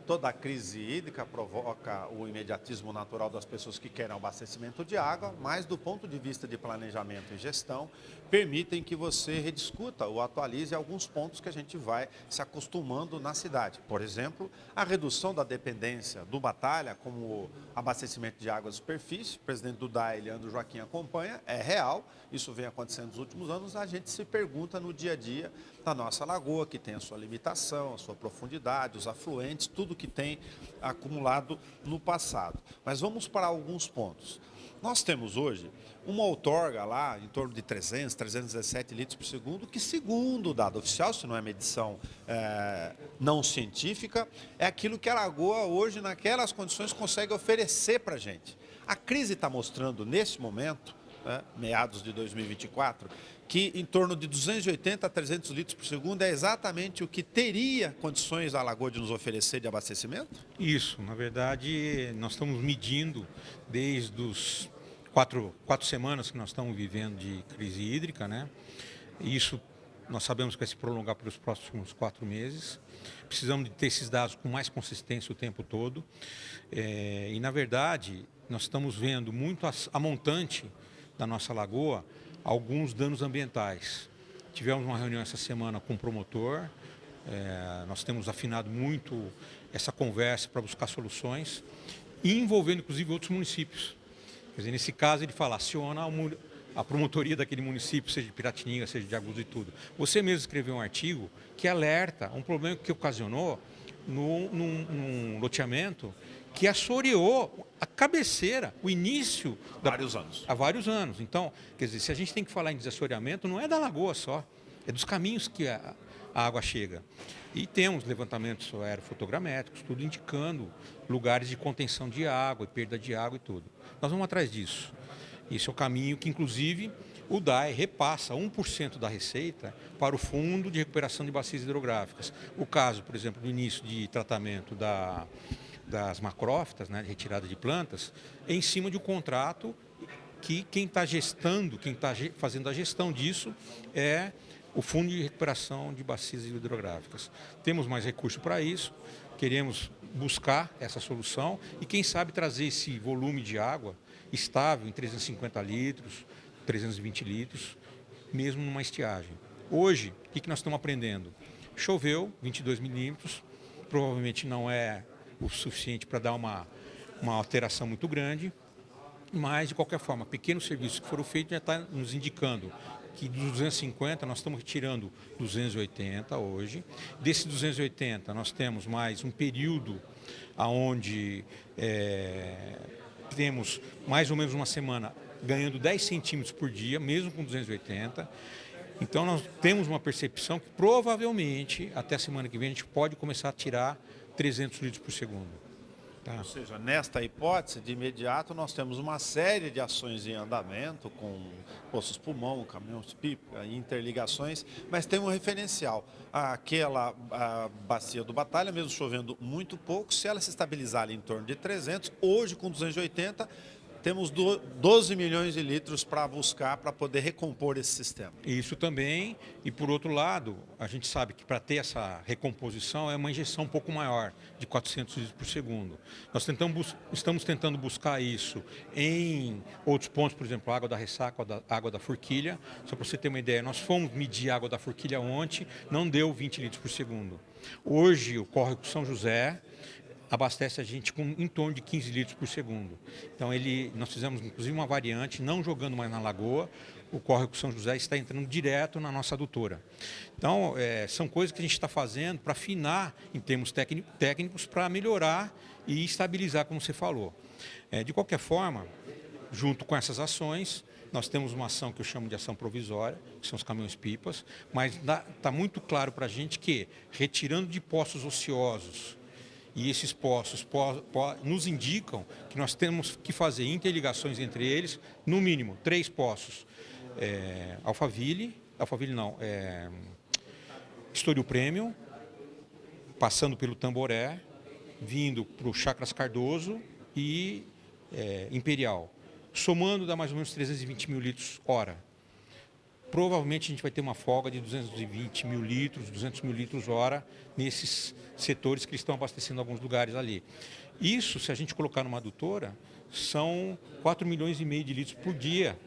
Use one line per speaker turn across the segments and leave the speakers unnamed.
toda a crise hídrica provoca o imediatismo natural das pessoas que querem abastecimento de água, mas do ponto de vista de planejamento e gestão, permitem que você rediscuta ou atualize alguns pontos que a gente vai se acostumando na cidade. Por exemplo, a redução da dependência do Batalha como abastecimento de água de superfície. O presidente do DAE, Leandro Joaquim, acompanha, é real, isso vem acontecendo nos últimos anos, a gente se pergunta no dia a dia da nossa lagoa, que tem a sua limitação, a sua profundidade, os afluentes, tudo que tem acumulado no passado. Mas vamos para alguns pontos. Nós temos hoje uma outorga lá em torno de 300, 317 litros por segundo, que segundo o dado oficial, se não é medição não científica, é aquilo que a lagoa hoje, naquelas condições, consegue oferecer para a gente. A crise está mostrando, nesse momento, meados de 2024, que em torno de 280 a 300 litros por segundo é exatamente o que teria condições a lagoa de nos oferecer de abastecimento?
Isso, na verdade, nós estamos medindo desde os quatro semanas que nós estamos vivendo de crise hídrica, né? Isso nós sabemos que vai se prolongar pelos próximos 4 meses. Precisamos de ter esses dados com mais consistência o tempo todo. E, na verdade, nós estamos vendo muito a montante da nossa lagoa alguns danos ambientais. Tivemos uma reunião essa semana com o promotor, nós temos afinado muito essa conversa para buscar soluções, envolvendo inclusive outros municípios. Quer dizer, nesse caso ele fala, aciona a promotoria daquele município, seja de Piratininga, seja de Agudos e tudo. Você mesmo escreveu um artigo que alerta um problema que ocasionou num loteamento que assoreou a cabeceira, o início... Há vários anos. Então, quer dizer, se a gente tem que falar em desassoreamento, não é da lagoa só, é dos caminhos que a água chega. E temos levantamentos aerofotogramétricos, tudo indicando lugares de contenção de água, perda de água e tudo. Nós vamos atrás disso. Esse é o caminho que, inclusive, o DAE repassa 1% da receita para o Fundo de Recuperação de Bacias Hidrográficas. O caso, por exemplo, do início de tratamento das macrófitas, né, de retirada de plantas, é em cima de um contrato que quem está gestando, quem está fazendo a gestão disso é o Fundo de Recuperação de Bacias Hidrográficas. Temos mais recursos para isso, queremos buscar essa solução e, quem sabe, trazer esse volume de água estável em 350 litros, 320 litros, mesmo numa estiagem. Hoje, o que nós estamos aprendendo? Choveu 22 milímetros, provavelmente não é o suficiente para dar uma alteração muito grande, mas, de qualquer forma, pequenos serviços que foram feitos já estão nos indicando que dos 250 nós estamos retirando 280 hoje. Desses 280 nós temos mais um período onde temos mais ou menos uma semana ganhando 10 centímetros por dia, mesmo com 280. Então nós temos uma percepção que provavelmente até a semana que vem a gente pode começar a tirar 300 litros por segundo. Tá?
Ou seja, nesta hipótese, de imediato, nós temos uma série de ações em andamento, com poços-pulmão, caminhões-pipa, interligações, mas tem um referencial. Aquela bacia do Batalha, mesmo chovendo muito pouco, se ela se estabilizar ali em torno de 300, hoje com 280, temos 12 milhões de litros para buscar, para poder recompor esse sistema.
Isso também, e por outro lado, a gente sabe que para ter essa recomposição é uma injeção um pouco maior, de 400 litros por segundo. Nós estamos tentando buscar isso em outros pontos, por exemplo, a água da ressaca, a água da forquilha. Só para você ter uma ideia, nós fomos medir a água da forquilha ontem, não deu 20 litros por segundo. Hoje, o córrego São José abastece a gente com em torno de 15 litros por segundo. Então nós fizemos inclusive uma variante, não jogando mais na lagoa, o córrego São José está entrando direto na nossa adutora. Então, são coisas que a gente está fazendo para afinar em termos técnicos, para melhorar e estabilizar, como você falou. De qualquer forma, junto com essas ações, nós temos uma ação que eu chamo de ação provisória, que são os caminhões-pipas, mas está muito claro para a gente que, retirando de poços ociosos, e esses poços nos indicam que nós temos que fazer interligações entre eles, no mínimo 3 poços. Alphaville não, Estoril Premium, passando pelo Tamboré, vindo para o Chacras Cardoso e Imperial. Somando dá mais ou menos 320 mil litros hora. provavelmente a gente vai ter uma folga de 220 mil litros, 200 mil litros hora nesses setores que estão abastecendo alguns lugares ali. Isso, se a gente colocar numa adutora, são 4 milhões e meio de litros por dia.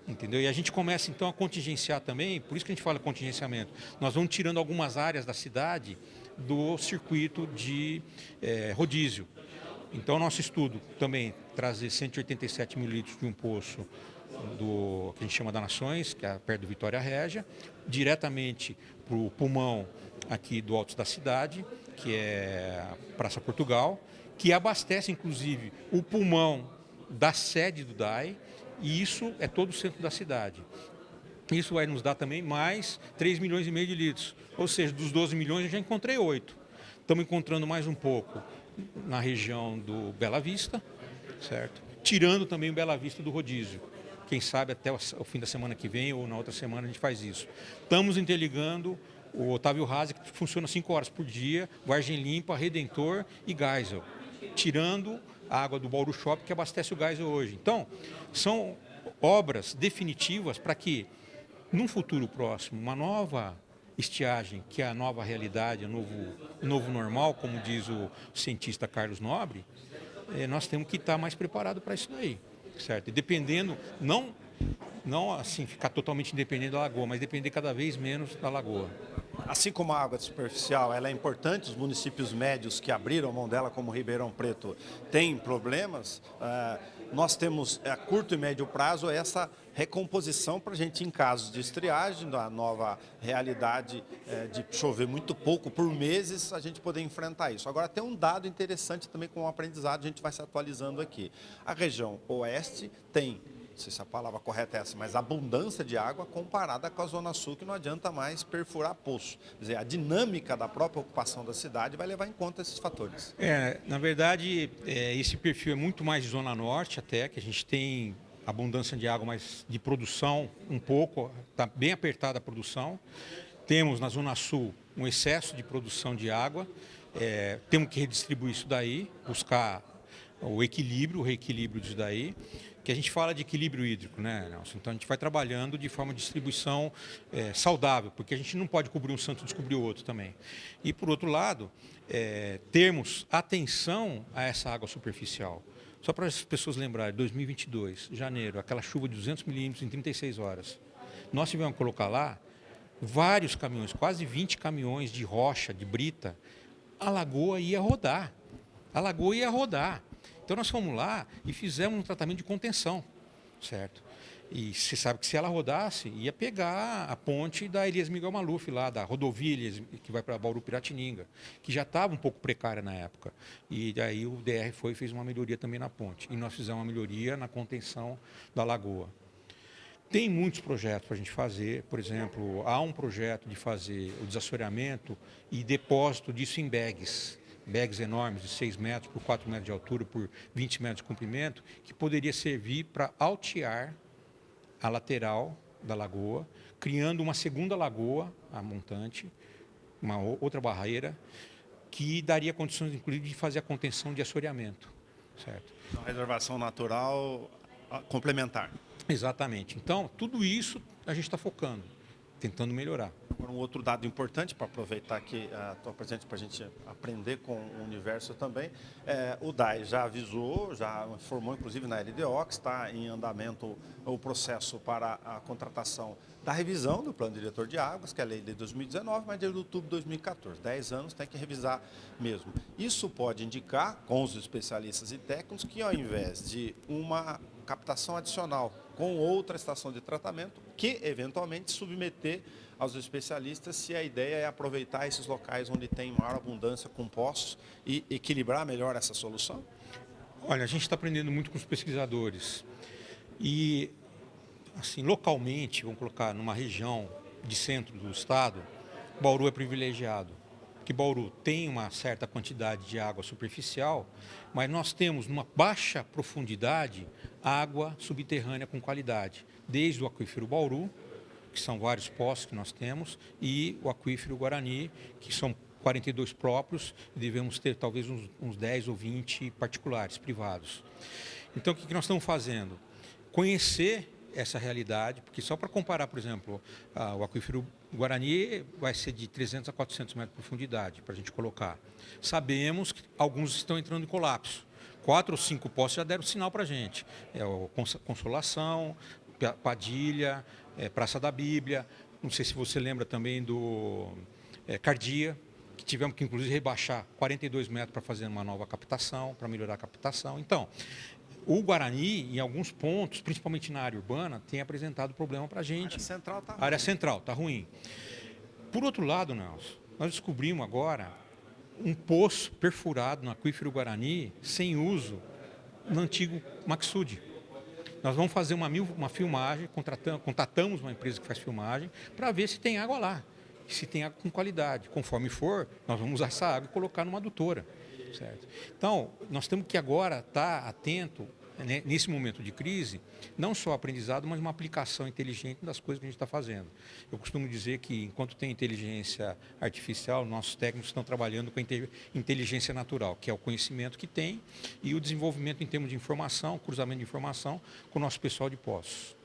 Entendeu? E a gente começa então a contingenciar também, por isso que a gente fala contingenciamento. Nós vamos tirando algumas áreas da cidade do circuito de rodízio. Então, nosso estudo também trazer 187 mil litros de um poço do que a gente chama da Nações, que é perto do Vitória Régia, diretamente para o pulmão aqui do Altos da cidade, que é a Praça Portugal, que abastece inclusive o pulmão da sede do DAI, e isso é todo o centro da cidade. Isso vai nos dar também mais 3 milhões e meio de litros. Ou seja, dos 12 milhões eu já encontrei 8. Estamos encontrando mais um pouco na região do Bela Vista, certo? Tirando também o Bela Vista do rodízio. Quem sabe até o fim da semana que vem ou na outra semana a gente faz isso. Estamos interligando o Otávio Haase, que funciona 5 horas por dia, Vargem Limpa, Redentor e Geisel, tirando a água do Bauru Shopping que abastece o Geisel hoje. Então, são obras definitivas para que, num futuro próximo, uma nova estiagem, que é a nova realidade, o novo normal, como diz o cientista Carlos Nobre, nós temos que estar mais preparados para isso daí, certo? E dependendo, não assim ficar totalmente independente da lagoa, mas depender cada vez menos da lagoa.
Assim como a água superficial ela é importante, os municípios médios que abriram mão dela, como Ribeirão Preto, têm problemas, nós temos a curto e médio prazo essa recomposição para a gente, em casos de estiagem, da nova realidade de chover muito pouco por meses, a gente poder enfrentar isso. Agora, tem um dado interessante também com o aprendizado, a gente vai se atualizando aqui. A região oeste tem, não sei se a palavra correta é essa, mas abundância de água comparada com a Zona Sul, que não adianta mais perfurar poço. Quer dizer, a dinâmica da própria ocupação da cidade vai levar em conta esses fatores.
Na verdade, esse perfil é muito mais de Zona Norte até, que a gente tem abundância de água, mas de produção um pouco, está bem apertada a produção. Temos na Zona Sul um excesso de produção de água, temos que redistribuir isso daí, buscar o equilíbrio, o reequilíbrio disso daí, que a gente fala de equilíbrio hídrico, né, Nelson? Então a gente vai trabalhando de forma de distribuição saudável, porque a gente não pode cobrir um santo e descobrir o outro também. E por outro lado, termos atenção a essa água superficial. Só para as pessoas lembrarem, 2022, janeiro, aquela chuva de 200 milímetros em 36 horas. Nós tivemos que colocar lá vários caminhões, quase 20 caminhões de rocha, de brita. A lagoa ia rodar. A lagoa ia rodar. Então nós fomos lá e fizemos um tratamento de contenção, certo? E você sabe que se ela rodasse, ia pegar a ponte da Elias Miguel Maluf lá, da rodovia Elias, que vai para Bauru Piratininga, que já estava um pouco precária na época. E daí o DR foi e fez uma melhoria também na ponte. E nós fizemos uma melhoria na contenção da lagoa. Tem muitos projetos para a gente fazer, por exemplo, há um projeto de fazer o desassoreamento e depósito disso em bags enormes de 6 metros por 4 metros de altura, por 20 metros de comprimento, que poderia servir para altear a lateral da lagoa, criando uma segunda lagoa, a montante, uma outra barreira, que daria condições, inclusive, de fazer a contenção de assoreamento. Certo?
Uma reservação natural complementar.
Exatamente. Então, tudo isso a gente está focando, tentando melhorar.
Agora, um outro dado importante para aproveitar que estou presente para a gente aprender com o universo também, o DAI já avisou, já informou inclusive na LDO que está em andamento o processo para a contratação da revisão do Plano Diretor de Águas, que é a lei de 2019, mas desde outubro de 2014. 10 anos tem que revisar mesmo. Isso pode indicar, com os especialistas e técnicos, que ao invés de uma captação adicional com outra estação de tratamento, que eventualmente submeter aos especialistas se a ideia é aproveitar esses locais onde tem maior abundância com poços e equilibrar melhor essa solução?
Olha, a gente está aprendendo muito com os pesquisadores e, assim, localmente, vamos colocar numa região de centro do estado, Bauru é privilegiado, porque Bauru tem uma certa quantidade de água superficial, mas nós temos, numa baixa profundidade, água subterrânea com qualidade, desde o aquífero Bauru, que são vários poços que nós temos, e o aquífero Guarani, que são 42 próprios, e devemos ter talvez uns 10 ou 20 particulares, privados. Então, o que nós estamos fazendo? Conhecer essa realidade, porque só para comparar, por exemplo, o aquífero Guarani vai ser de 300 a 400 metros de profundidade, para a gente colocar. Sabemos que alguns estão entrando em colapso. 4 ou 5 postos já deram sinal para a gente. É o Consolação, Padilha, Praça da Bíblia, não sei se você lembra também do Cardia, que tivemos que inclusive rebaixar 42 metros para fazer uma nova captação, para melhorar a captação. Então, o Guarani, em alguns pontos, principalmente na área urbana, tem apresentado problema para a gente.
A área central
está ruim. Por outro lado, Nelson, nós descobrimos agora um poço perfurado no aquífero Guarani, sem uso, no antigo Maxud. Nós vamos fazer uma filmagem, contatamos uma empresa que faz filmagem, para ver se tem água lá, se tem água com qualidade. Conforme for, nós vamos usar essa água e colocar numa adutora. Certo? Então, nós temos que agora estar atento, né, nesse momento de crise, não só aprendizado, mas uma aplicação inteligente das coisas que a gente está fazendo. Eu costumo dizer que, enquanto tem inteligência artificial, nossos técnicos estão trabalhando com a inteligência natural, que é o conhecimento que tem e o desenvolvimento em termos de informação, cruzamento de informação com o nosso pessoal de poços.